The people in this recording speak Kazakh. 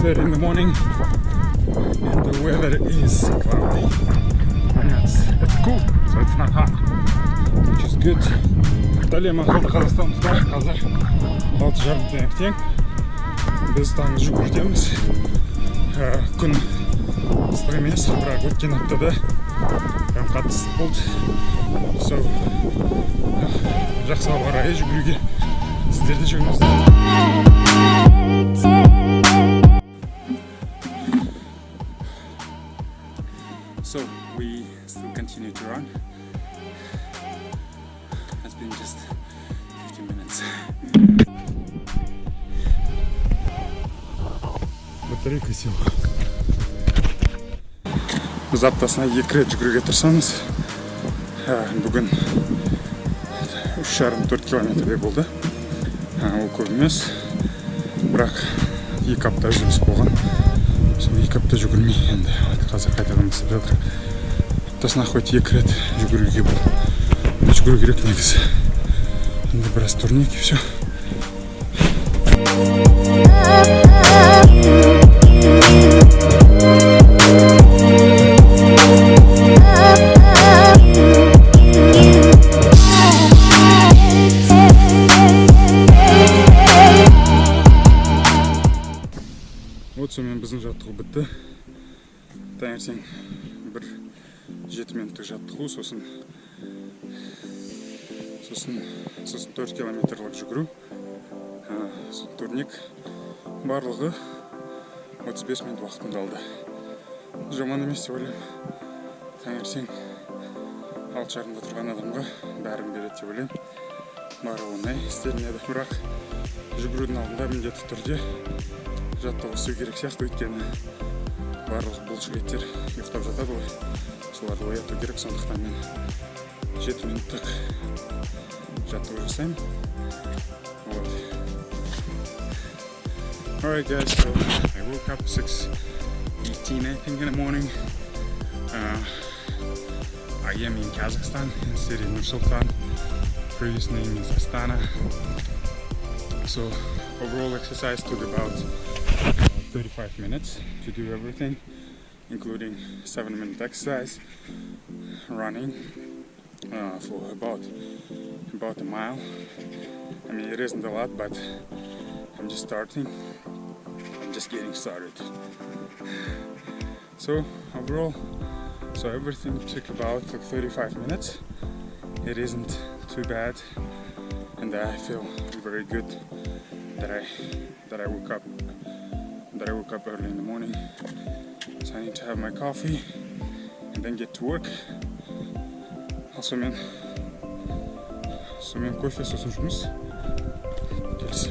there in the morning, and the weather is cloudy. And it's cool, so it's not hot, which is good. Далее Қазақстанымызда қазір 6:30 таңертең. Біз таңғы жүгірудеміз. Күн ыстық емес, бірақ өткен аптада қатты ыстық болды. So, жақсы ауа райы жүгіруге сіздер де жүріңіздер. So we still continue to run. It's been just 15 minutes. Батарейка села. Біз аптасына 2 рет жүгіруге тырысамыз. Бүгін 3,5-4 километрдей болды. Ол көп емес. Бірақ 2 апта үзіліс болған. Сол 2 апта жүгірмей енді қазір қайтадан бастап жатыр. Аптасына хоть 2 рет жүгіруге болады. Жүгіру керек негізі. Енді біраз турник и все. Вот сонымен біздің жаттығу бітті. Таңертең бір 7 минуттық жаттығу, сосын 4 километрлік жүгіру, турник, барлығы 35 минут уақытымды алды. Жаман емес деп ойлаймын. Таңертең 6:30-да тұрған адамға бәрін береді деп ойлаймын. Бары оңай істелінеді, бірақ жүгірудің алдында міндетті түрде жаттығу істеу керек сияқты, өйткені барлық бұлшықеттер ұйықтап жатады ғой. Соларды ояту керек, сондықтан мен 7 минуттық жаттығу жасаймын. Вот. Alright guys, so I woke up 6:18 I think in the morning. I am in Kazakhstan, in city Nur-Sultan. Previous name is Astana. So overall exercise took about 35 minutes to do everything, including 7-minute exercise, running for about a mile. I mean, it isn't a lot, but I'm just starting. I'm just getting started. So overall, everything took about 35 minutes. It isn't too bad, and I feel very good that I woke up early in the morning. So I need to have my coffee and then get to work. Also мен кофе сосын жұмыс. Келесі.